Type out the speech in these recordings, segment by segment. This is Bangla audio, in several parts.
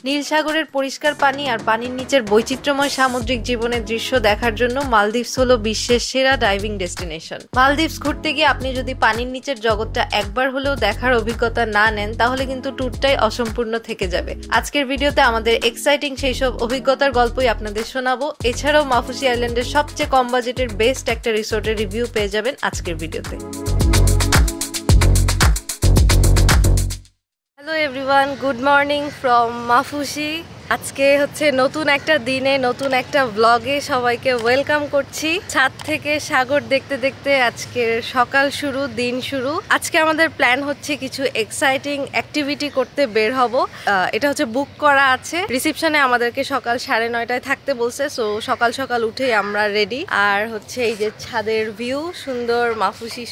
নীল সাগরের পরিষ্কার পানি আর পানির নিচের বৈচিত্র্যময় সামুদ্রিক জীবনের দৃশ্য দেখার জন্য মালদ্বীপস হলো বিশ্বের সেরা ডাইভিং ডেস্টিনেশন। মালদ্বীপস ঘুরতে গিয়ে আপনি যদি পানির নিচের জগৎটা একবার হলেও দেখার অভিজ্ঞতা না নেন তাহলে কিন্তু ট্যুরটাই অসম্পূর্ণ থেকে যাবে। আজকের ভিডিওতে আমাদের এক্সাইটিং সেই সব অভিজ্ঞতার গল্পই আপনাদের শোনাবো। এছাড়াও মাফুসি আইল্যান্ডের সবচেয়ে কম বাজেটের বেস্ট একটা রিসোর্টের রিভিউ পেয়ে যাবেন আজকের ভিডিওতে। Hello everyone, good morning from Maafushi. আজকে হচ্ছে নতুন একটা দিনে নতুন একটা ব্লগে সবাইকে ওয়েলকাম করছি। ছাদ থেকে সাগর দেখতে দেখতে আজকের সকাল শুরু, দিন শুরু। আজকে আমাদের প্ল্যান হচ্ছে কিছু এক্সাইটিং অ্যাক্টিভিটি করতে বের হব। এটা হচ্ছে বুক করা আছে। রিসেপশনে আমাদেরকে সকাল 9:30টায় থাকতে বলছে, সো সকাল সকাল উঠেই আমরা রেডি। আর হচ্ছে এই যে ছাদের ভিউ, সুন্দর মাফুসি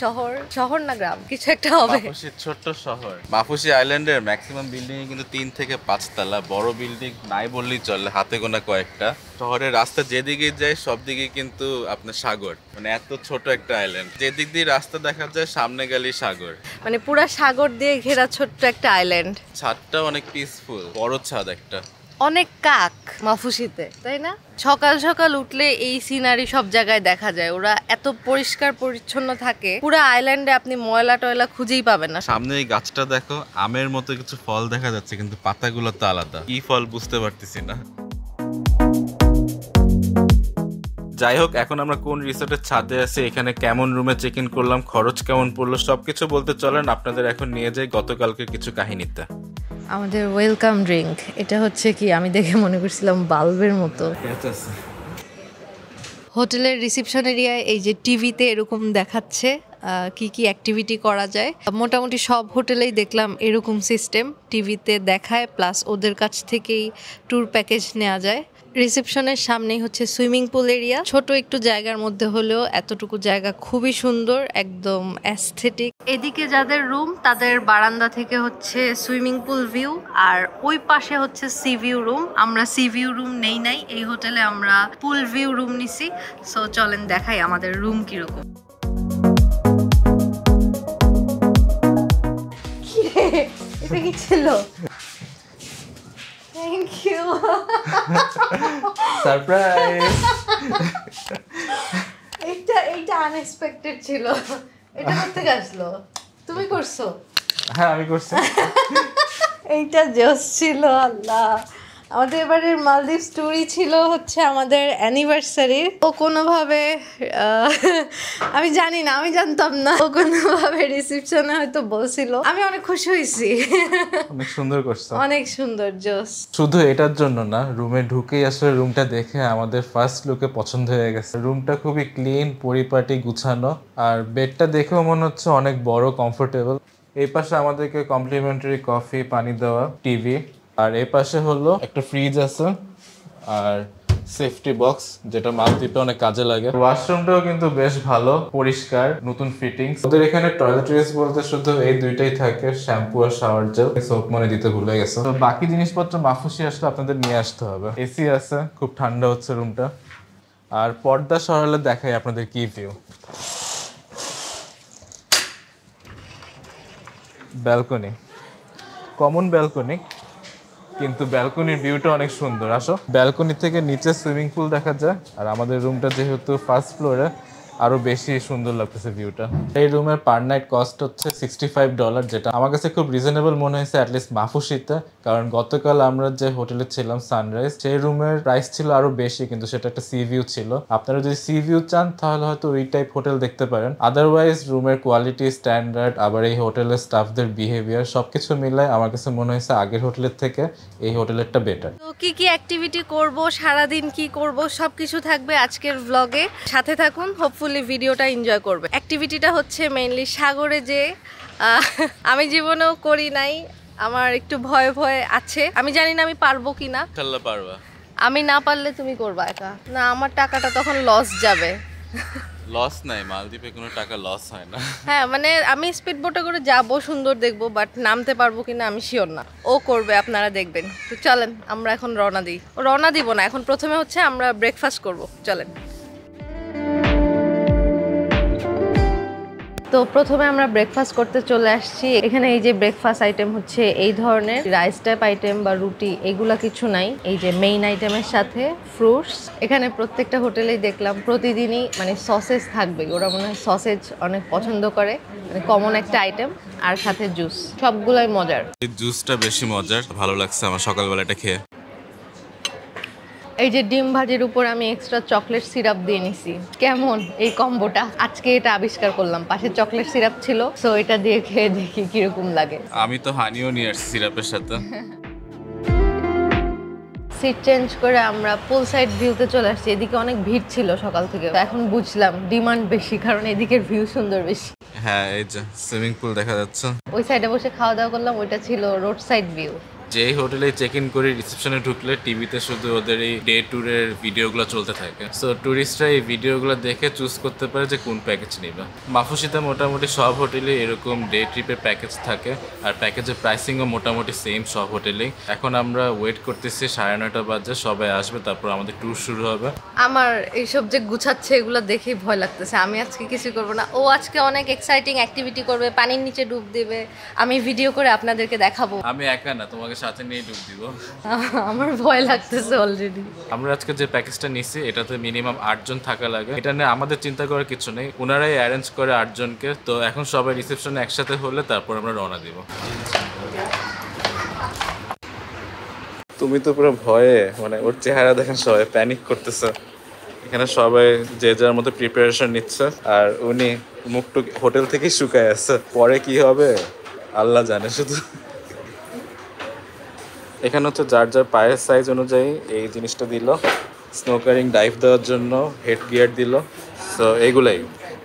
শহর না গ্রাম কিছু একটা হবে, মাফুসি ছোট্ট শহর। মাফুসি আইল্যান্ডের ম্যাক্সিমাম বিল্ডিং কিন্তু 3 থেকে 5 তলা, বড় বিল্ডিং নাই বললেই চলে, হাতে গোনা কয়েকটা। শহরের রাস্তা যেদিকে যায় সব দিকে কিন্তু আপনার সাগর, মানে এত ছোট একটা আইল্যান্ড, যেদিক দিয়ে রাস্তা দেখা যায় সামনে গেলেই সাগর, মানে পুরা সাগর দিয়ে ঘেরা ছোট্ট একটা আইল্যান্ড। ছাদটা অনেক পিসফুল, বড় ছাদ একটা। অনেক কাক মাফুসিতে, তাই না? সকাল সকাল উঠলে এই সিনারি সব জায়গায় দেখা যায়। ওরা এত পরিষ্কার পরিচ্ছন্ন থাকে, পুরো আইল্যান্ডে আপনি ময়লা টয়লা খুঁজেই পাবেন না। সামনে এই গাছটা দেখো, আমের মতো কিছু ফল দেখা যাচ্ছে, কিন্তু পাতাগুলো তো আলাদা, কি ফল বুঝতে পারতেছি না। যাই হোক, এখন আমরা কোন রিসোর্টের ছাদে আছি, এখানে কেমন রুমে চেক ইন করলাম, খরচ কেমন পড়লো, সবকিছু বলতে চলেন আপনাদের এখন নিয়ে যাই গতকালকে কিছু কাহিনীতে। আমাদের ওয়েলকাম ড্রিঙ্ক, এটা হচ্ছে কি আমি দেখে মনে করছিলাম বাল্বের মতো। হোটেলের রিসেপশন এরিয়ায় এই যে টিভিতে এরকম দেখাচ্ছে কি কি অ্যাক্টিভিটি করা যায়। মোটামুটি সব হোটেলেই দেখলাম এরকম সিস্টেম, টিভিতে দেখায় প্লাস ওদের কাছ থেকেই ট্যুর প্যাকেজ নেওয়া যায়। রিসেপশনের সামনেই হচ্ছে সুইমিং পুল এরিয়া, ছোট একটু জায়গার মধ্যে হলেও এতটুকু জায়গা খুবই সুন্দর, একদম অ্যাস্থেটিক। এদিকে যাদের রুম তাদের বারান্দা থেকে হচ্ছে সুইমিং পুল ভিউ, আর ওই পাশে হচ্ছে সি ভিউ রুম। আমরা সি ভিউ রুম নেই নাই এই হোটেলে, আমরা পুল ভিউ রুম নিছি। সো চলেন দেখাই আমাদের রুম কিরকম। এটা কি ছিল? Thank you, surprise. এইটা আনএক্সপেক্টেড ছিল। এটা কোথেকে আসলো? তুমি করছো? হ্যাঁ আমি করছি। এইটা জোস ছিল। আল্লাহ, আমাদের এবারের মালদ্বীপস ট্যুরই ছিল হচ্ছে আমাদের অ্যানিভার্সারি। ও কোনোভাবে আমি জানি না, আমি জানতাম না, ও কোনোভাবে রিসেপশনে হয়তো বলছিল। আমি অনেক খুশি হয়েছি। অনেক সুন্দর করছো, অনেক সুন্দর, জোস। শুধু এটার জন্য না, রুমে ঢুকেই আসলে রুমটা দেখে আমাদের ফার্স্ট লুকে পছন্দ হয়ে গেছে। রুমটা খুবই ক্লিন, পরিপাটি, গুছানো, আর বেডটা দেখেও মনে হচ্ছে অনেক বড়, কমফোর্টেবল। এই পাশে আমাদেরকে কমপ্লিমেন্টারি কফি, পানি দেওয়া, টিভি, আর এই পাশে হলো একটা ফ্রিজ আছে আর সেফটি বক্স, যেটা মালদ্বীপে অনেক কাজে লাগে। ওয়াশরুমটাও কিন্তু বেশ ভালো, পরিষ্কার, নতুন ফিটিংস। ওদের এখানে টয়লেট্রিজ বলতে শুধু এই দুইটাই থাকে, শ্যাম্পু আর শাওয়ার জেল। সোপ মনে দিতে ভুলে গেছে। তো বাকি জিনিসপত্র মাফুসি আসলে আপনাদের নিয়ে আসতে হবে। এসি আছে, খুব ঠান্ডা হচ্ছে রুমটা। আর পর্দা সরালে দেখাই আপনাদের কি ভিউ। ব্যালকনি, কমন ব্যালকনি, কিন্তু ব্যালকনির ভিউটা অনেক সুন্দর। আসো, ব্যালকনি থেকে নিচে সুইমিং পুল দেখা যায়, আর আমাদের রুমটা যেহেতু ফার্স্ট ফ্লোরে আরো বেশি সুন্দর লাগতেছে ভিউটা। এই রুমের পার নাইট কস্ট হচ্ছে $65, যেটা আমার কাছে খুব রিজনেবল মনে হয়েছে, অ্যাটলিস্ট মাফুসিতে। কারণ গতকাল আমরা যে হোটেলে ছিলাম সানরাইজ, সেই রুমের প্রাইস ছিল আরো বেশি, কিন্তু সেটা একটা সি ভিউ ছিল। আপনারা যদি সি ভিউ চান তাহলে হয়তো ওই টাইপ হোটেল দেখতে পারেন। আদারওয়াইজ রুমের কোয়ালিটি, স্ট্যান্ডার্ড, আবার এই হোটেলের স্টাফদের বিহেভিয়ার সবকিছু মিলায় আমার কাছে মনে হয়েছে আগের হোটেলের থেকে এই হোটেলেরটা বেটার। তো কি কি অ্যাক্টিভিটি করব, সারাদিন কি করব, সবকিছু থাকবে আজকের ব্লগে, সাথে থাকুন। হোপফুলি ভিডিওটা এনজয় করবে। অ্যাক্টিভিটিটা হচ্ছে মেইনলি সাগরে যে আমি জীবনেও করি নাই, আমার একটু ভয় ভয় আছে। আমি জানি না আমি পারবো কিনা। ইনশাআল্লাহ পারবা। আমি না পারলে তুমি করবা একা? না, আমার টাকাটা তখন লস যাবে। লস নাই, মালদ্বীপে কোনো টাকা লস হয় না। হ্যাঁ, মানে আমি স্পিড বোটে করে যাবো, সুন্দর দেখবো, বাট নামতে পারবো কিনা আমি শিওর না। ও করবে, আপনারা দেখবেন। তো চলেন আমরা এখন রওনা দিই। রওনা দিব না, এখন প্রথমে হচ্ছে আমরা ব্রেকফাস্ট করব। চলেন। তো প্রথমে আমরা ব্রেকফাস্ট করতে চলে আসছি। এখানে এই যে ব্রেকফাস্ট আইটেম হচ্ছে এই ধরনের রাইস টাইপ আইটেম বা রুটি এগুলা কিছু নাই। এই যে মেইন আইটেমের সাথে ফ্রুটস। এখানে প্রত্যেকটা হোটেলেই দেখলাম প্রতিদিনই মানে সসেজ থাকবে, ওরা মনে হয় সসেজ অনেক পছন্দ করে, মানে কমন একটা আইটেম, আর সাথে জুস। সবগুলাই মজার। এই জুসটা বেশি মজার, ভালো লাগছে আমার সকালবেলাটা খেয়ে। এই যে ডিম ভাজির উপর আমি এক্সট্রা চকলেট সিরাপ দিয়ে নিছি। কেমন এই কম্বোটা? আজকে এটা আবিষ্কার করলাম, পাশে চকলেট সিরাপ ছিল, সো এটা দিয়ে খেয়ে দেখি কিরকম লাগে। আমি তো হানিও নিয়ে আসছি সিরাপের সাথে। সিট চেঞ্জ করে আমরা পুল সাইড ভিউতে চলে আসছি। এদিকে অনেক ভিড় ছিল সকাল থেকে, এখন বুঝলাম ডিমান্ড বেশি, কারণ এদিকের ভিউ সুন্দর বেশি। হ্যাঁ, এই যে সুইমিং পুল দেখা যাচ্ছে। ওই সাইডে বসে খাওয়া দাওয়া করলাম, ওইটা ছিল রোড সাইড ভিউ। যেই হোটেলে চেক ইন করে রিসেপশনে ঢুকলে টিভিতে শুধু ওদের এই ডে ট্যুরের ভিডিওগুলো চলতে থাকে। সো ট্যুরিস্টরা এই ভিডিওগুলো দেখে চুজ করতে পারে যে কোন প্যাকেজ নেবে। মাফুসিতে মোটামুটি সব হোটেলে এরকম ডে ট্রিপের প্যাকেজ থাকে, আর প্যাকেজের প্রাইসিংও মোটামুটি সেম সব হোটেলেই। এখন আমরা ওয়েট করতেছি 9:30 বাজে, সবাই আসবে, তারপর আমাদের ট্যুর শুরু হবে। আমার এইসব যে গুছাচ্ছে এগুলো দেখেই ভয় লাগতেছে। আমি আজকে কিছু করবো না, ও আজকে অনেক এক্সাইটিং অ্যাক্টিভিটি করবে, পানির নিচে ডুব দেবে, আমি ভিডিও করে আপনাদেরকে দেখাবো। আমি একা না, তোমাকে সাথে নিয়ে ডুব দিব। আমার ভয় লাগতেছে অলরেডি। আমরা আজকে যে প্যাকেজটা নিছি এটাতে মিনিমাম 8 জন থাকা লাগে। এটা নিয়ে আমাদের চিন্তা করার কিছু নেই, ওনারাই অ্যারেঞ্জ করে 8 জনকে। তো এখন সবাই রিসেপশনে একসাথে হলে তারপর আমরা রওনা দিব। তুমি তো পুরো ভয়ে, মানে ওর চেহারা দেখেন সবাই প্যানিক করতেছে। এখানে সবাই যে যার মতো প্রিপারেশন নিচ্ছে, আর উনি মুখটুক হোটেল থেকেই শুকায় আছে। পরে কি হবে আল্লাহ জানে শুধু। এখানে হচ্ছে যার যার পায়ের সাইজ অনুযায়ী এই জিনিসটা দিল। স্নোকারিং ডাইভ দেওয়ার জন্য হেড গিয়ার দিল। সো এইগুলাই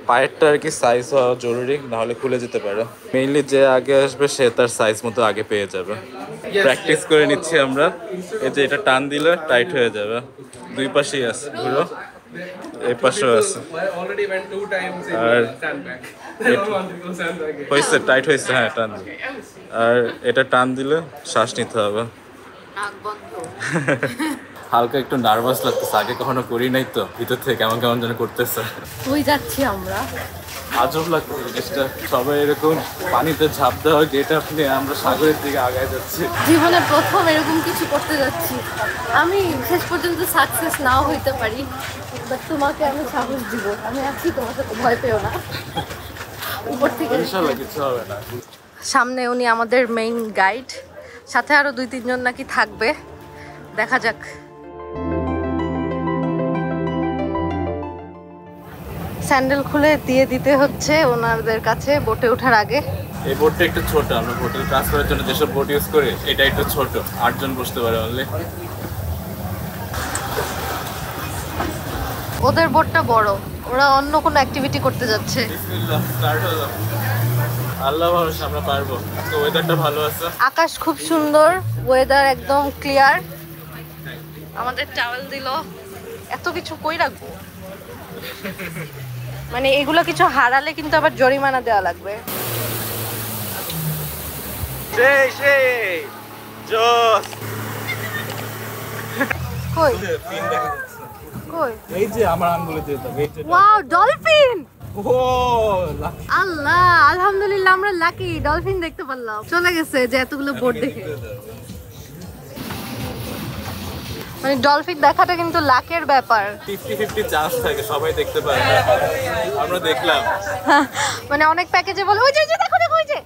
পায়েরটা আর কি সাইজ হওয়া জরুরি, নাহলে খুলে যেতে পারে। মেইনলি যে আগে আসবে সে তার সাইজ মতো আগে পেয়ে যাবে। প্র্যাকটিস করে নিচ্ছি আমরা। এই যে এটা টান দিলে টাইট হয়ে যাবে। দুই পাশেই আছে, ঘুরো, এই পাশেও আছে। আর হয়েছে, টাইট হয়েছে, হ্যাঁ টান দিলে। আর এটা টান দিলে শ্বাস নিতে হবে। হালকা একটু নার্ভাস লাগতেছে, আগে কখনো করি নাই তো, ভিতর থেকে কেমন কেমন যেন করতেছে। ওই যাচ্ছি আমরা, আজব লাগতেছে জিনিসটা। সবাই এরকম পানিতে ঝাঁপ দেওয়া গেট আপনি, আমরা সাগরের দিকে আগায় যাচ্ছি। জীবনে প্রথম এরকম কিছু করতে যাচ্ছি। আমি শেষ পর্যন্ত সাকসেস নাও হইতে পারি, বাট তোমাকে আমি সাহস দিব, আমি আছি তোমার সাথে, ভয় পেও না। উপর থেকে ইনশাআল্লাহ কিছু হবে না। সামনে উনি আমাদের মেইন গাইড, সাথে আরো 2-3 জন নাকি থাকবে, দেখা যাক। স্যান্ডেল খুলে দিয়ে দিতে হচ্ছে ওনাদের কাছে বোটে ওঠার আগে। এই বোটটা একটু ছোট, আমরা হোটেল ট্রান্সফারের জন্য যেসব বোট ইউজ করি এটা একটু ছোট, 8 জন বসতে পারে অনলি। ওদের বোটটা বড়, ওরা অন্য কোনো অ্যাক্টিভিটি করতে যাচ্ছে। বিসমিল্লাহ, স্টার্ট হলো। আল্লাহ ভরসা আমরা পারবো। তো ওয়েদারটা ভালো আছে, আকাশ খুব সুন্দর, ওয়েদার একদম ক্লিয়ার। আমাদের টাওয়েল দিল, এত কিছু কই রাখবো, মানে এগুলো কিছু হারালে কিন্তু আবার জরিমানা দেওয়া লাগবে। কই কই? এই যে আমার আঙ্গুলে দিয়ে দাও, এই যে। Wow, dolphin! ও আল্লাহ, আলহামদুলিল্লাহ আমরা লাকি, ডলফিন দেখতে পারলাম। চলে গেছে যে এতগুলো বোট দেখে। মানে ডলফিন দেখাটা কিন্তু লাকের ব্যাপার। 50-50 চান্স থাকে সবাই দেখতে পারে না, আমরা দেখলাম। মানে অনেক প্যাকেজে বলে ওই যে দেখো দেখো, ওই যে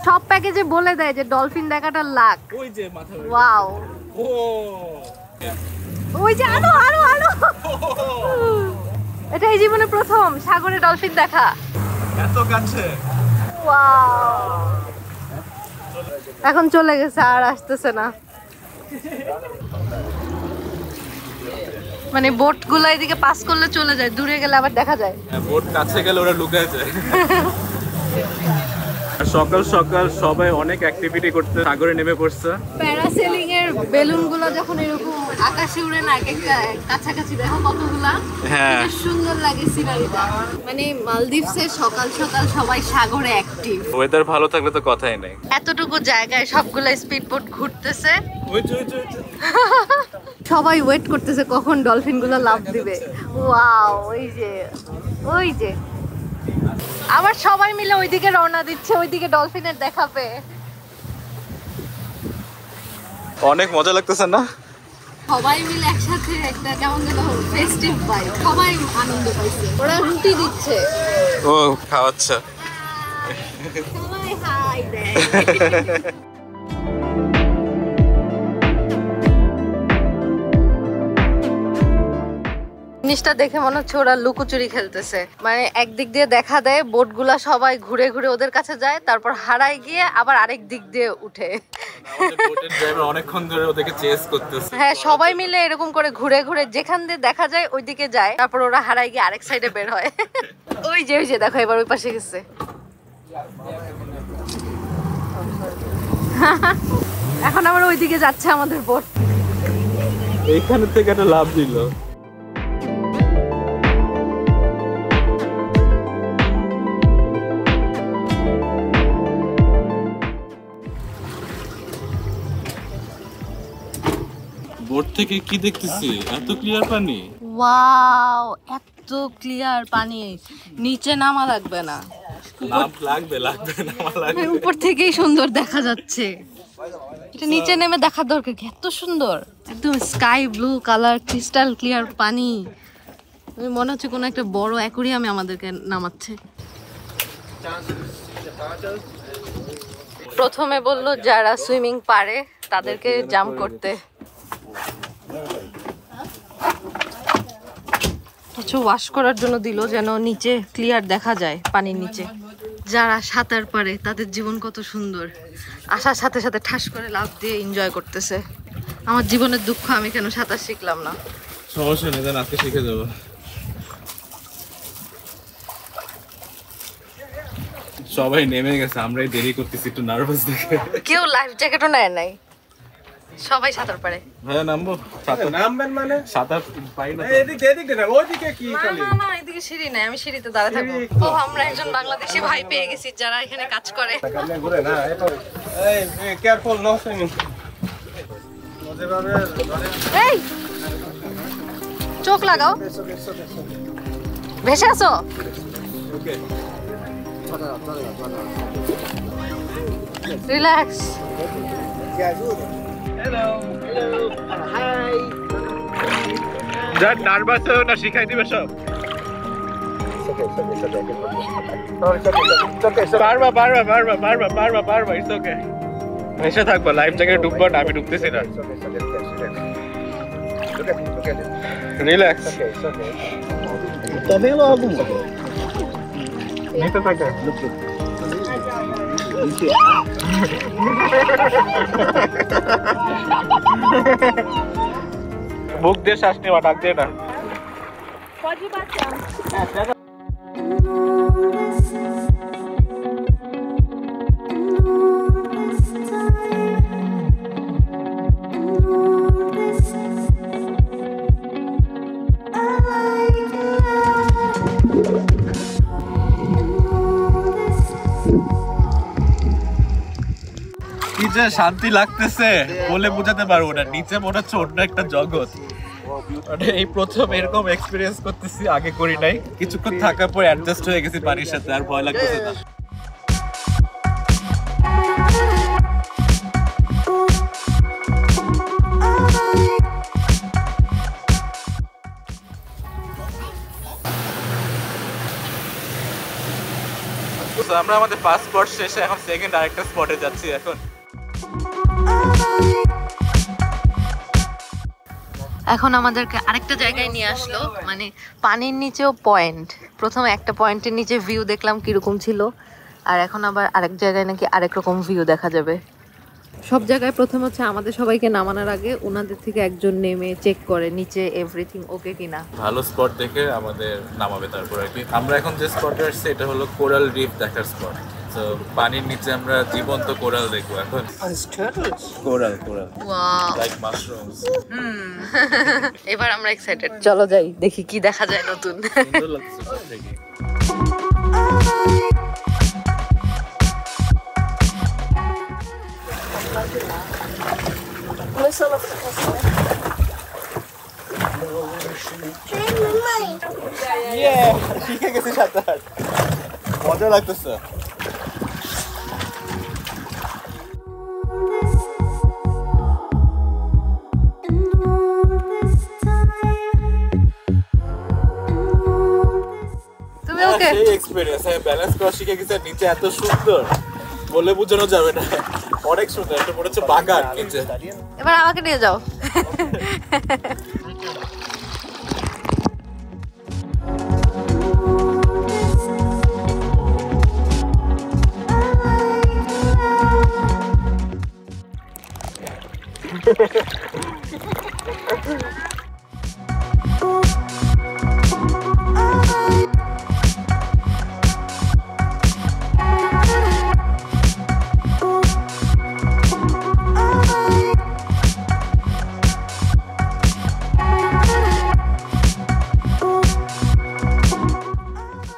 সব প্যাকেজে বলে দেয় যে ডলফিন দেখাটা লাক। ওই যে মাথা, ওয়াও, ও ওই যে আরো আরো আরো। এটা এই জীবনে প্রথম সাগরে ডলফিন দেখা, এত কাছে। ওয়াও, এখন চলে গেছে, আর আসতেছে না। মানে বোট গুলো এদিকে পাস করলে চলে যায়, দূরে গেলে আবার দেখা যায়। বোট কাছে গেলে ওরা লুকায় যায়। সকাল সকাল সবাই অনেক অ্যাক্টিভিটি করতে সাগরে নেমে পড়ছে। প্যারাসেলিং এর বেলুন গুলো যখন এরকম আকাশে উড়ে না, একটা কাছাকাছি দেখো কতগুলা, হ্যাঁ সুন্দর লাগে সিনারিটা। মানে মালদ্বীপসে সকাল সকাল সবাই সাগরে অ্যাক্টিভ। ওয়েদার ভালো থাকলে তো কথাই নেই। এতটুকু জায়গায় সবগুলা স্পিড বোট ঘুরতেছে, ওই যে ওই যে সবাই ওয়েট করতেছে কখন ডলফিন গুলো লাফ দিবে। ওয়াও, ওই যে ওই যে আবার সবাই মিলে ওইদিকে রওনা দিচ্ছে, ওইদিকে ডলফিনের দেখা পেয়ে। অনেক মজা লাগতেছে না? সবাই মিলে একসাথে একটা কেমন যেন ফেস্টিভ ভাইব, সবাই আনন্দ পাইছে। ওরা রুটি দিচ্ছে, ও খাওয়াচ্ছে। সবাই হাই দেয়। জিনিসটা দেখে মনে হচ্ছে ওরা লুকোচুরি খেলতেছে। মানে একদিক দিয়ে দেখা দেয় বোটগুলা সবাই ঘুরে ঘুরে ওদের কাছে যায়, তারপর হারায় গিয়ে আবার আরেক দিক দিয়ে উঠে। অনেকক্ষণ ধরে ওদেরকে চেস করতেছে। হ্যাঁ, সবাই মিলে এরকম করে ঘুরে ঘুরে যেখান দিয়ে দেখা যায় ওইদিকে যায়, তারপর ওরা হারায় গিয়ে আরেক সাইডে বের হয়। ওই যে দেখো এবার ওই পাশে গেছে। এখন আবার ওইদিকে যাচ্ছে আমাদের বোট। এইখান থেকে একটা লাভ দিল। বোট থেকে কি দেখতেছি? এত ক্লিয়ার পানি। ওয়াও, এত ক্লিয়ার পানি, নিচে নামা লাগবে না। উপর থেকেই সুন্দর দেখা যাচ্ছে। এটা নিচে নেমে দেখার দরকার কি? এত সুন্দর, একদম sky blue colour, crystal clear পানি। মনে হচ্ছে কোনো একটা বড় অ্যাকুরিয়ামে আমাদেরকে নামাচ্ছে। প্রথমে বললো যারা সুইমিং পারে তাদেরকে জাম্প করতে। কিছু ওয়াশ করার জন্য দিল যেন নিচে ক্লিয়ার দেখা যায় পানির নিচে। যারা সাঁতার পারে তাদের জীবন কত সুন্দর, আসার সাথে সাথে ঠাস করে লাফ দিয়ে এনজয় করতেছে। আমার জীবনের দুঃখ, আমি কেন সাঁতার শিখলাম না। সমস্যা নেই, আজকে শিখে যাবো। সবাই নেমে গেছে, আমরাই দেরি করতেছি, একটু নার্ভাস দেখে। কেউ লাইফ জ্যাকেটও নেয় নাই, সবাই সাঁতার পারে। ভাইয়া নামবো? নামবেন মানে? সাঁতার পাই না। এদিকে না, ওইদিকে কি খালি? না, এদিকে সিঁড়ি নাই, আমি সিঁড়িতে দাঁড়ায় থাকবো। ও, আমরা একজন বাংলাদেশি ভাই পেয়ে গেছি যারা এখানে কাজ করে। ঘুরে না, এই কেয়ারফুল, নো সুইমিং। এই চোখ লাগাও, ভেসে আসো। ওকে, রিল্যাক্স। যা নার্ভাস হও না, শিখাই দিবে সব। পারবা পারবা পারবা পারবা পারবা পারবা, ইটস ওকে। ভেসে থাকবা, লাইফ জ্যাকেটে ঢুকবো না, আমি ঢুকতেছি না। রিল্যাক্স। তবে নিতে থাকে। বুক দিয়ে শ্বাস নেওয়া, ডাক দিয়ে না। কি যে শান্তি লাগতেছে বলে বোঝাতে পারবো না। নিচে মনে হচ্ছে অন্য একটা জগৎ। মানে এই প্রথম এরকম এক্সপিরিয়েন্স করতেছি, আগে করি নাই। কিছুক্ষণ থাকার পর অ্যাডজাস্ট হয়ে গেছি পানির সাথে, আর ভয় লাগতেছে না। আমরা আমাদের ফার্স্ট স্পট শেষে এখন সেকেন্ড আরেকটা স্পটে যাচ্ছি। এখন আমাদেরকে আরেকটা জায়গায় নিয়ে আসলো, মানে পানির নিচেও পয়েন্ট। প্রথমে একটা পয়েন্টের নিচে ভিউ দেখলাম কিরকম ছিল, আর এখন আবার আরেক জায়গায় নাকি আরেক রকম ভিউ দেখা যাবে। সব জায়গায় প্রথম হচ্ছে আমাদের সবাইকে নামানোর আগে ওনাদের থেকে একজন নেমে চেক করে নিচে এভরিথিং ওকে কিনা। ভালো স্পট দেখে আমাদের নামাবে তারপর আর কি। আমরা এখন যে স্পটে আসছি এটা হলো কোরাল রিফ দেখার স্পট। তো পানির নিচে আমরা জীবন্ত কোরাল দেখবো এখন। Coral coral like mushrooms. এবার আমরা এক্সাইটেড, চলো যাই দেখি কি দেখা যায় নতুন। সুন্দর লাগছে দেখি। শিখে গেছি সাঁতার। মজা লাগতেছে। তুমি ওকে সেই এক্সপেরিয়েন্স, আমি ব্যালেন্স করা শিখে গেছি। নিচে এত সুন্দর বলে বোঝানো যাবে না, অনেক সুন্দর। এটা মনে হচ্ছে বাগান নিচে। এবার আমাকে নিয়ে যাও।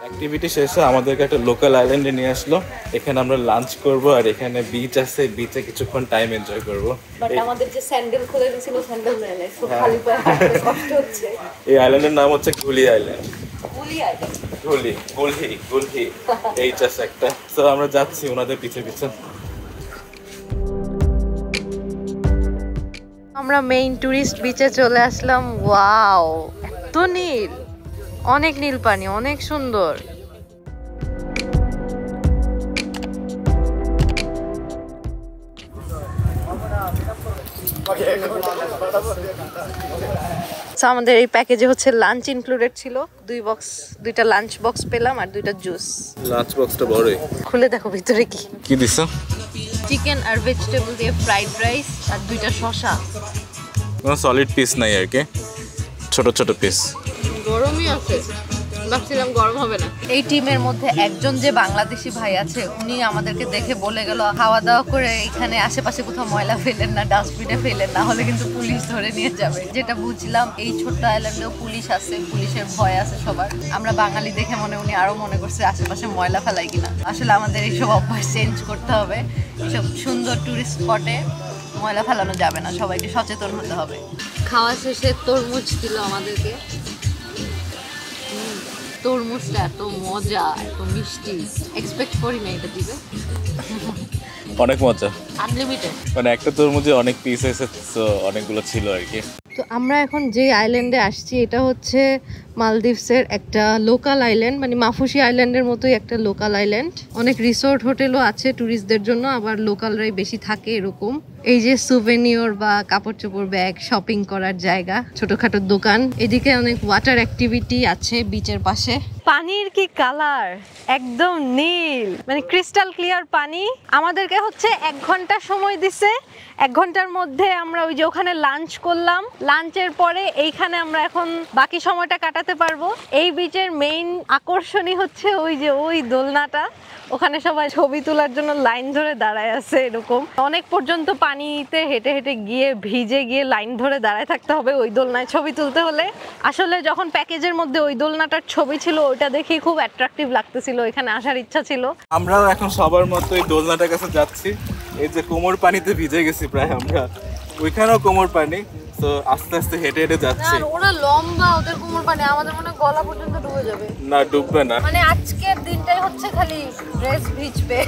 অ্যাক্টিভিটি শেষে আমাদেরকে একটা লোকাল আইল্যান্ডে নিয়ে আসলো। এখানে আমরা লাঞ্চ করব আর এখানে বিচ আছে, বিচে কিছুক্ষণ টাইম এনজয় করব। বাট আমাদের যে স্যান্ডেল খুলে দিয়েছিল স্যান্ডেল নেই, খুব খালি পায়ে হাঁটতে কষ্ট হচ্ছে। এই আইল্যান্ডের নাম হচ্ছে গুলি আইল্যান্ড। গুলি আইল্যান্ড, গুলহি এই চাষ একটা। তো আমরা যাচ্ছি ওনাদের পিছে পিছে। আমরা মেইন টুরিস্ট বিচে চলে আসলাম। ওয়াও, এত নীল, অনেক নীল পানি, অনেক সুন্দর। আমাদের এই প্যাকেজে হচ্ছে লাঞ্চ ইনক্লুডেড ছিল, দুইটা লাঞ্চ বক্স পেলাম আর 2টা জুস। লাঞ্চ বক্সটা বড়ই। খুলে দেখো ভিতরে কি কি দিছো? চিকেন আর ভেজিটেবল দিয়ে ফ্রাইড রাইস আর 2টা শসা। কোনো সলিড পিস নাই আর কি, ছোট ছোট পিস। গরমই আছে, ভাবছিলাম গরম হবে না। এই টিমের মধ্যে একজন যে বাংলাদেশি ভাই আছে, উনি আমাদেরকে দেখে বলে গেল খাওয়া দাওয়া করে এখানে আশেপাশে কোথাও ময়লা ফেলেন না, ডাস্টবিনে ফেলেন না, হলে কিন্তু পুলিশ ধরে নিয়ে যাবে। যেটা বুঝলাম এই ছোট্ট আইল্যান্ডেও পুলিশ আছে, পুলিশের ভয় আছে সবার। আমরা বাঙালি দেখে উনি আরো মনে করছে আশেপাশে ময়লা ফেলাই কিনা। আসলে আমাদের এইসব অভ্যাস চেঞ্জ করতে হবে। এইসব সুন্দর টুরিস্ট স্পটে ময়লা ফেলানো যাবে না, সবাইকে সচেতন হতে হবে। খাওয়া শেষে তরমুজ দিল আমাদেরকে। তরমুজটা এত মজা, এত মিষ্টি, এক্সপেক্ট করি না এটা দিবে। অনেক মজা, আনলিমিটেড। মানে একটা তরমুজে অনেক পিস হয়েছে, তো অনেকগুলো ছিল আর কি। তো আমরা এখন যে আইল্যান্ডে আসছি এটা হচ্ছে মালদ্বীপসের একটা লোকাল আইল্যান্ড, মানে মাফুসি আইল্যান্ডের মতোই একটা লোকাল আইল্যান্ড। অনেক রিসোর্ট হোটেলও আছে ট্যুরিস্টদের জন্য, আবার লোকালরাই বেশি থাকে এরকম। এই যে সুভেনিয়র বা কাপড় চোপড় ব্যাগ, শপিং করার জায়গা, ছোটখাটো দোকান। এদিকে অনেক ওয়াটার অ্যাক্টিভিটি আছে বিচের পাশে। পানির কি কালার, একদম নীল, মানে ক্রিস্টাল ক্লিয়ার পানি। আমাদেরকে হচ্ছে 1 ঘন্টা সময় দিছে। 1 ঘন্টার মধ্যে আমরা ওই যে ওখানে লাঞ্চ করলাম, লাঞ্চের পরে এইখানে আমরা এখন বাকি সময়টা কাটাতে পারবো। এই বিচের মেইন আকর্ষণই হচ্ছে ওই যে ওই দোলনাটা, ওখানে সবাই ছবি তোলার জন্য লাইন ধরে দাঁড়ায় আছে। এরকম অনেক পর্যন্ত পানিতে হেঁটে হেঁটে গিয়ে ভিজে গিয়ে লাইন ধরে দাঁড়ায় থাকতে হবে ওই দোলনায় ছবি তুলতে হলে। আসলে যখন প্যাকেজের মধ্যে ওই দোলনাটার ছবি ছিল, ওইটা দেখেই খুব অ্যাট্রাকটিভ লাগতেছিল, এখানে আসার ইচ্ছা ছিল। আমরাও এখন সবার মতো এই দোলনাটার কাছে যাচ্ছি। এই যে কোমর পানিতে ভিজে গেছি প্রায় আমরা, ওইখানেও কোমর পানি। তো আস্তে আস্তে হেঁটে হেঁটে যাচ্ছি। ওরা লম্বা, ওদের কোমর পানি, আমাদের মনে গলা পর্যন্ত ডুবে যাবে। না, ডুববে না। মানে আজকের দিনটাই হচ্ছে খালি ড্রেস ভিজবে।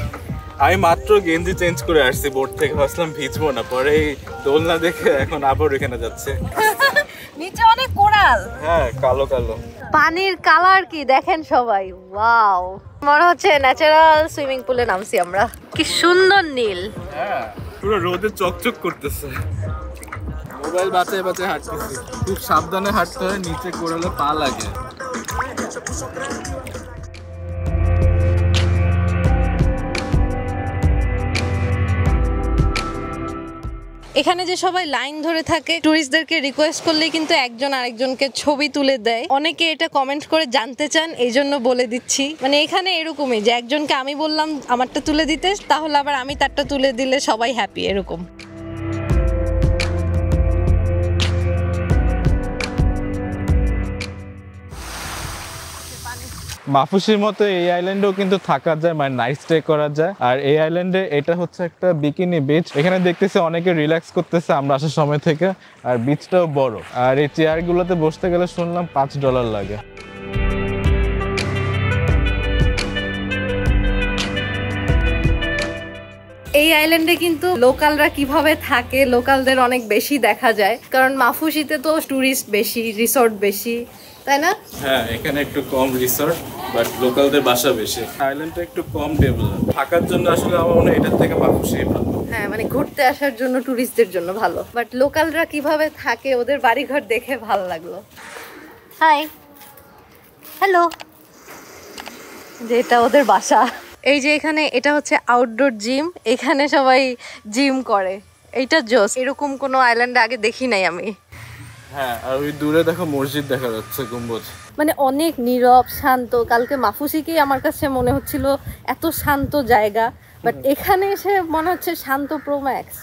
আমি মাত্র গেঞ্জি চেঞ্জ করে আসছি বোর্ড থেকে, ভাবছিলাম ভিজবো না, পরে এই দোলনা দেখে এখন আবার এখানে যাচ্ছে। নিচে অনেক কোরাল, হ্যাঁ, কালো কালো পানির কালার কি দেখেন সবাই। ওয়াও, মনে হচ্ছে ন্যাচারাল সুইমিং পুলে নামছি আমরা। কি সুন্দর নীল, হ্যাঁ, পুরো রোদে চকচক করতেছে। মোবাইল বাঁচায় বাঁচায় হাঁটতেছি, খুব সাবধানে হাঁটতে হয়, নিচে কোরালে পা লাগে। এখানে যে সবাই লাইন ধরে থাকে, টুরিস্টদেরকে রিকোয়েস্ট করলেই কিন্তু একজন আরেকজনকে ছবি তুলে দেয়। অনেকে এটা কমেন্ট করে জানতে চান, এই জন্য বলে দিচ্ছি। মানে এখানে এরকমই যে একজনকে আমি বললাম আমারটা তুলে দিতে, তাহলে আবার আমি তারটা তুলে দিলে সবাই হ্যাপি, এরকম। মাফুসির মতো এই আইল্যান্ডেও কিন্তু থাকা যায়, মানে নাইট স্টে করা যায়। আর এই আইল্যান্ডে এটা হচ্ছে একটা বিকিনি বিচ। এখানে দেখতেছি অনেকে রিল্যাক্স করতেছে আমরা আসার সময় থেকে। আর বিচটাও বড়। আর এই চেয়ারগুলোতে বসতে গেলে শুনলাম $5 লাগে। এই আইল্যান্ডে কিন্তু লোকালরা কিভাবে থাকে লোকালদের অনেক বেশি দেখা যায়, কারণ মাফুসিতে তো টুরিস্ট বেশি, রিসোর্ট বেশি, তাই না? হ্যাঁ, এখানে একটু কম রিসর্ট বাট লোকালদের বাসা বেশি। আইল্যান্ডটা একটু কম ডেভেলপ, থাকার জন্য আসলে আমার মনে হয় এটার থেকে মাফুসিই ভালো। হ্যাঁ, মানে ঘুরতে আসার জন্য টুরিস্টদের জন্য ভালো, বাট লোকালরা কিভাবে থাকে ওদের বাড়িঘর দেখে ভালো লাগলো। হাই, হ্যালো, যে এটা ওদের বাসা। এই যে এখানে এটা হচ্ছে আউটডোর জিম, এখানে সবাই জিম করে। এইটা জোস, এরকম কোনো আইল্যান্ডে আগে দেখি নাই আমি। হ্যাঁ, আর ওই দূরে দেখো মসজিদ দেখা যাচ্ছে, গম্বুজ। মানে অনেক নীরব শান্ত। কালকে মাফুসিকেই আমার কাছে মনে হচ্ছিল এত শান্ত জায়গা, বাট এখানে এসে মনে হচ্ছে শান্ত প্রো ম্যাক্স।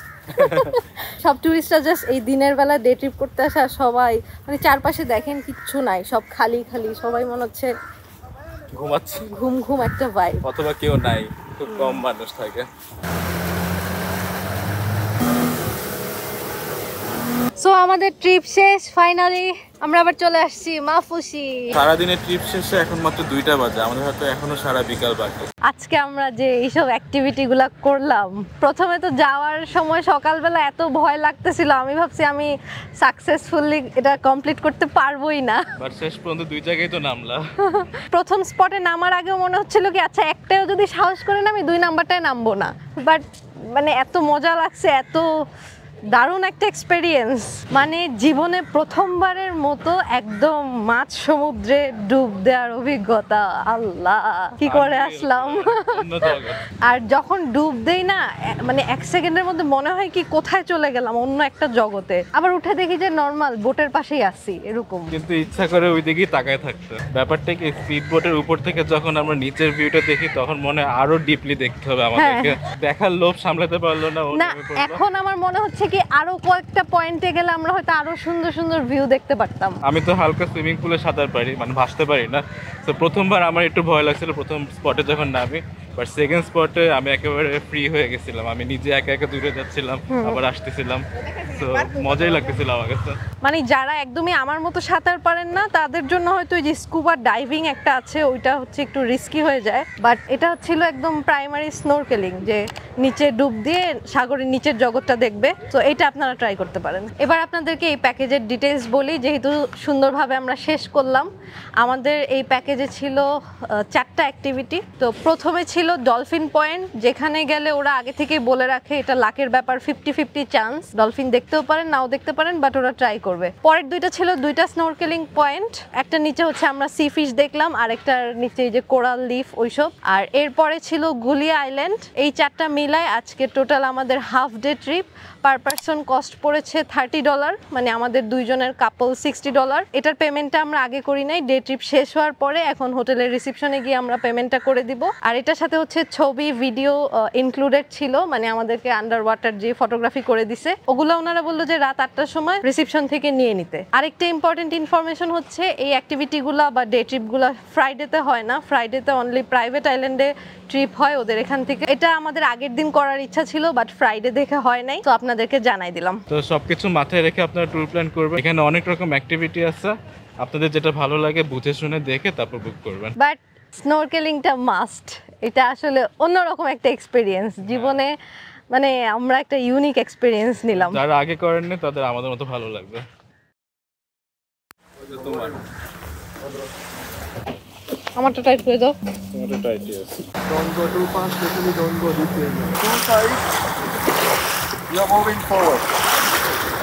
সব টুরিস্টরা জাস্ট এই দিনের বেলা ডে ট্রিপ করতে আসা, সবাই মানে চারপাশে দেখেন কিচ্ছু নাই, সব খালি খালি, সবাই মনে হচ্ছে ঘুমাচ্ছে, ঘুম ঘুম একটা ভাইব। অথবা কেউ নাই, খুব কম মানুষ থাকে। সো আমাদের ট্রিপ শেষ ফাইনালি, আমরা আবার চলে আসছি মাফুসি। সারাদিনের ট্রিপ শেষে এখন মাত্র 2টা বাজে, আমাদের হয়তো এখনো সারা বিকাল বাকি। আজকে আমরা যে এইসব অ্যাক্টিভিটিগুলো করলাম, প্রথমে তো যাওয়ার সময় সকালবেলা এত ভয় লাগতেছিল, আমি ভাবছি আমি সাকসেসফুলি এটা কমপ্লিট করতে পারবোই না, বাট শেষ পর্যন্ত 2 জায়গায় তো নামলা। প্রথম স্পটে নামার আগেও মনে হচ্ছিল কি আচ্ছা একটাও যদি সাহস করে নামি 2 নাম্বারটায় নামবো না, বাট মানে এত মজা লাগছে, এত দারুণ একটা এক্সপেরিয়েন্স। মানে জীবনে প্রথমবারের মতো একদম মাঝ সমুদ্রে ডুব দেওয়ার অভিজ্ঞতা। আল্লাহ, কি করে আসলাম। আর যখন ডুব দেই না, মানে 1 সেকেন্ডের মধ্যে মনে হয় কি কোথায় চলে গেলাম, অন্য একটা জগতে। আবার উঠে দেখি যে নর্মাল বোটের পাশেই আছি, এরকম। কিন্তু ইচ্ছা করে ওই দিকেই তাকায় থাকতে। ব্যাপারটা কি, স্পিড বোটের উপর থেকে যখন আমরা নিচের ভিউটা দেখি তখন মনে হয় আরো ডিপলি দেখতে হবে আমাদেরকে। দেখার লোভ সামলাতে পারলো না। না, এখন আমার মনে হচ্ছে কি আরো কয়েকটা পয়েন্টে গেলে আমরা হয়তো আরো সুন্দর সুন্দর ভিউ দেখতে পারতাম। আমি তো হালকা সুইমিং পুলে সাঁতার পারি, মানে ভাসতে পারি না, তো প্রথমবার আমার একটু ভয় লাগছিল প্রথম স্পটে যখন নামি, বাট সেকেন্ড স্পটে আমি একেবারে ফ্রি হয়ে গেছিলাম। আমি নিজে একা একা দূরে যাচ্ছিলাম, আবার আসতেছিলাম, তো মজাই লাগতেছিল আমার কাছে। মানে যারা একদমই আমার মতো সাঁতার পারেন না তাদের জন্য হয়তো ওই যে স্কুবা ডাইভিং একটা আছে, ওইটা হচ্ছে একটু রিস্কি হয়ে যায়, বাট এটা ছিল একদম প্রাইমারি স্নোরকেলিং, যে নিচে ডুব দিয়ে সাগরের নিচের জগৎটা দেখবে। তো এটা আপনারা ট্রাই করতে পারেন। এবার আপনাদেরকে এই প্যাকেজের ডিটেলস বলি, যেহেতু সুন্দরভাবে আমরা শেষ করলাম। আমাদের এই প্যাকেজে ছিল 4টা অ্যাক্টিভিটি। তো প্রথমে ছিল ডলফিন পয়েন্ট, যেখানে গেলে ওরা আগে থেকেই বলে রাখে এটা লাকের ব্যাপার, 50-50 চান্স, ডলফিন দেখতেও পারেন নাও দেখতে পারেন, বাট ওরা ট্রাই করবে। পরের 2টা ছিল 2টা স্নোরকেলিং পয়েন্ট, একটা নিচে হচ্ছে আমরা সি ফিশ দেখলাম, আর একটার নিচে যে কোরাল লিফ ওইসব। আর এরপরে ছিল গুলিয়া আইল্যান্ড। এই 4টা মিলায় আজকে টোটাল আমাদের half day trip, per person cost পড়েছে $30, মানে আমাদের 2 জনের কাপল $60। এটার পেমেন্টটা আমরা আগে করি নাই, ডে ট্রিপ শেষ হওয়ার পরে এখন হোটেলের রিসেপশনে গিয়ে আমরা পেমেন্টটা করে দিব। আর এটার সাথে হচ্ছে ছবি ভিডিও ইনক্লুডেড ছিল, মানে আমাদেরকে আন্ডার ওয়াটার যে ফটোগ্রাফি করে দিছে ওগুলো ওনারা বললো যে রাত 8টার সময় রিসেপশন থেকে নিয়ে নিতে। আরেকটা ইম্পর্টেন্ট ইনফরমেশন হচ্ছে এই অ্যাক্টিভিটিগুলো বা ডে ট্রিপগুলো ফ্রাইডেতে হয় না, ফ্রাইডেতে অনলি প্রাইভেট আইল্যান্ডে ট্রিপ হয় ওদের এখান থেকে। এটা আমাদের আগের দিন করার ইচ্ছা ছিল, বাট ফ্রাইডে দেখে হয় নাই, তো আপনাদেরকে জানাই দিলাম। তো সবকিছু মাথায় রেখে আপনারা ট্যুর প্ল্যান করবেন। এখানে অনেক রকম অ্যাক্টিভিটি আছে, আপনাদের যেটা ভালো লাগে বুঝে শুনে দেখে তারপর বুক করবেন। বাট স্নোরকেলিংটা মাস্ট, এটা আসলে অন্যরকম একটা এক্সপেরিয়েন্স জীবনে, মানে আমরা একটা ইউনিক এক্সপেরিয়েন্স নিলাম। যারা আগে করেননি তাদের আমাদের মতো ভালো লাগবে। তোমার আমারটা টাইট করে দাও। তোমারটা টাইটই আছে। Don't go too fast, especially don't go this way. Too tight, you're moving forward.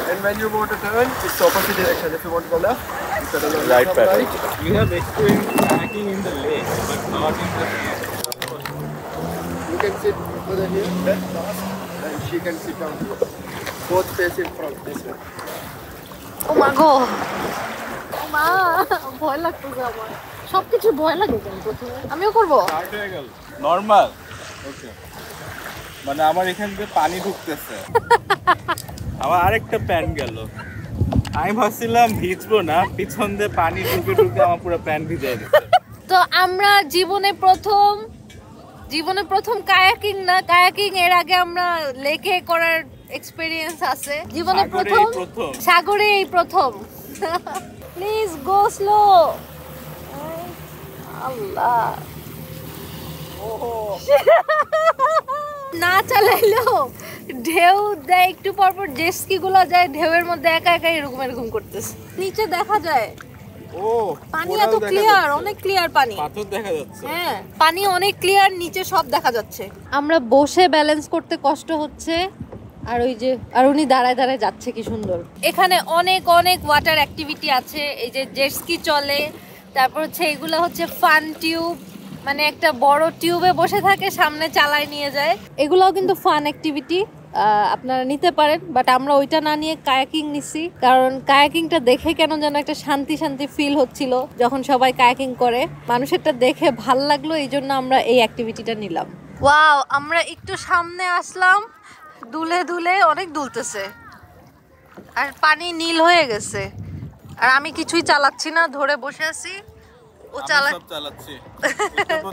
And when you want to turn, it's opposite direction. If you want to go left, it's at the Right top pattern. right. You have experience kayaking in the lake, but not in the sea. You can sit over here, left last, and she can sit down here. Both face in front, this way. ও মা গো, ও মা, ভয় লাগতেছে আমার, সবকিছু ভয় লাগে কেন প্রথমে। আমিও করবো। স্টার্ট হয়ে গেল নরমাল। ওকে, মানে আমার এখান থেকে পানি ঢুকতেছে, আমার আরেকটা প্যান্ট গেল। আমি ভাবছিলাম ভিজবো না, পিছন দিয়ে পানি ঢুকে ঢুকে আমার পুরো প্যান্ট ভিজে গেছে। তো আমরা জীবনে প্রথম কায়াকিং না, কায়াকিং এর আগে আমরা লেকে করার এক্সপেরিয়েন্স আছে, জীবনে প্রথম সাগরে এই প্রথম। Please go slow. আল্লাহ, না চালাইলেও ঢেউ দেয় একটু পরপর, জেটস্কি গুলো যায় ঢেউয়ের মধ্যে একা একা এরকম এরকম করতেছে। নিচে দেখা যায় ও পানি এত ক্লিয়ার, অনেক ক্লিয়ার পানি। পাথর দেখা যাচ্ছে। হ্যাঁ পানি অনেক ক্লিয়ার, নিচে সব দেখা যাচ্ছে। আমরা বসে ব্যালেন্স করতে কষ্ট হচ্ছে, আর ওই যে আর উনি দাঁড়ায় দাঁড়ায় যাচ্ছে কি সুন্দর। এখানে অনেক অনেক ওয়াটার অ্যাক্টিভিটি আছে, এই যে জেটস্কি চলে, তারপর হচ্ছে এগুলো হচ্ছে ফান টিউব, মানে একটা বড় টিউবে বসে থাকে, সামনে চালায় নিয়ে যায়। এগুলোও কিন্তু ফান অ্যাক্টিভিটি, আপনারা নিতে পারেন, বাট আমরা ওইটা না নিয়ে কায়াকিং নিছি, কারণ কায়াকিংটা দেখে কেন যেন একটা শান্তি শান্তি ফিল হচ্ছিল যখন সবাই কায়াকিং করে। মানুষেরটা দেখে ভাল লাগলো, এই জন্য আমরা এই অ্যাক্টিভিটিটা নিলাম। ওয়াও, আমরা একটু সামনে আসলাম, দুলে দুলে অনেক দুলতেছে, আর পানি নীল হয়ে গেছে, আর আমি কিছুই চালাচ্ছি না, ধরে বসে আছি। ও চালাচ্ছি,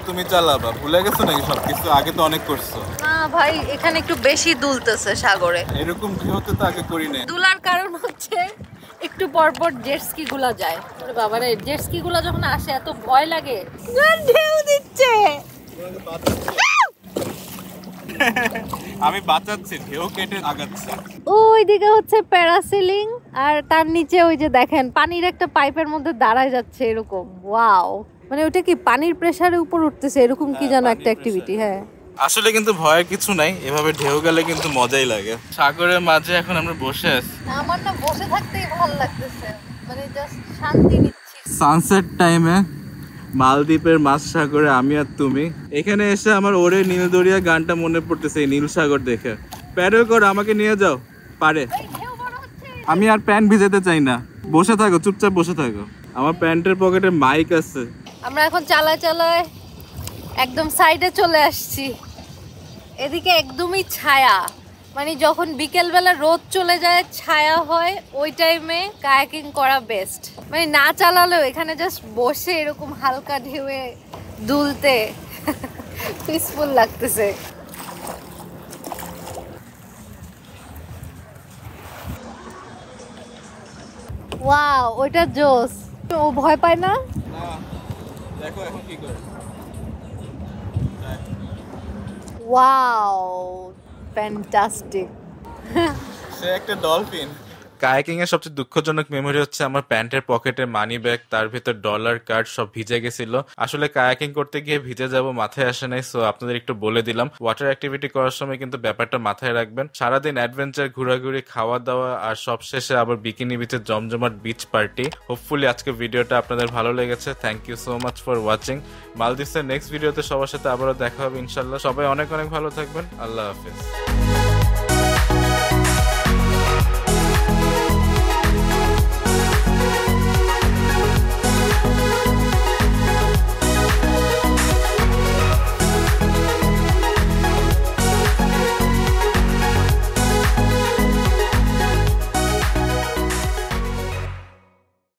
তুমি চালাবা, ভুলে গেছো নাকি সবকিছু? আগে তো অনেক করছো। না ভাই, এখানে একটু বেশি দুলতেছে সাগরে। এরকম ঢেউতে তো আগে করি নাই। দুলার কারণ হচ্ছে একটু পরপর জেটস্কি গুলা যায়। বাবারে, জেটস্কি গুলা যখন আসে এত ভয় লাগে, ঢেউ দিচ্ছে। আমি বাঁচাচ্ছি, ঢেউ কেটে আগাচ্ছি। ওই দিকে হচ্ছে প্যারাসিলিং, আর তার নিচে ওই যে দেখেন পানির একটা পাইপের মধ্যে দাঁড়ায় যাচ্ছে এরকম। ওয়াও, মানে ওটা কি পানির প্রেসারের উপর উঠতেছে এরকম কি যেন একটা অ্যাক্টিভিটি। হ্যাঁ আসলে কিন্তু ভয়ের কিছু নাই, এভাবে ঢেউ গেলে কিন্তু মজাই লাগে। সাগরের মাঝে এখন আমরা বসে আছি। আমার না বসে থাকতেই ভালো লাগতেছে, মানে জাস্ট শান্তি নিচ্ছি। সানসেট টাইমে মালদ্বীপের মাঝ সাগরে আমি আর তুমি। এখানে এসে আমার ওরে নীলদরিয়া গানটা মনে পড়তেছে, এই নীল সাগর দেখে। প্যাডেল করো, আমাকে নিয়ে যাও পারে। আমি আর প্যান্ট ভিজাতে চাই না, বসে থাকো, চুপচাপ বসে থাকো। আমার প্যান্টের পকেটে মাইক আছে। আমরা এখন চালায় চালায় একদম সাইডে চলে আসছি। এদিকে একদমই ছায়া, মানে যখন বিকেলবেলা রোদ চলে যায় ছায়া হয়, ওই টাইমে কায়াকিং করা বেস্ট। মানে না চালালেও এখানে জাস্ট বসে এরকম হালকা ঢেউয়ে দুলতে পিসফুল লাগতেছে। ওয়াও, ওইটা জোস। ও ভয় পায় না? দেখো এখন কি করে। Wow, fantastic. সে একটা ডলফিন। কায়াকিং এর সবচেয়ে দুঃখজনক মেমোরি হচ্ছে আমার প্যান্টের পকেটে মানি ব্যাগ, তার ভিতর ডলার কার্ড সব ভিজে গেছিল। আসলে কায়াকিং করতে গিয়ে ভিজে যাব মাথায় আসে নাই, সো আপনাদের একটু বলে দিলাম। ওয়াটার অ্যাক্টিভিটি করার সময় কিন্তু ব্যাপারটা মাথায় রাখবেন। সারাদিন অ্যাডভেঞ্চার, ঘোরাঘুরি, খাওয়া দাওয়া, আর সব শেষে আবার বিকিনি বিচে জমজমাট বিচ পার্টি। হোপফুলি আজকে ভিডিওটা আপনাদের ভালো লেগেছে। Thank you so much for watching. মালদ্বীপের নেক্সট ভিডিওতে সবার সাথে আবারও দেখা হবে ইনশাল্লাহ। সবাই অনেক অনেক ভালো থাকবেন। আল্লাহ হাফিজ।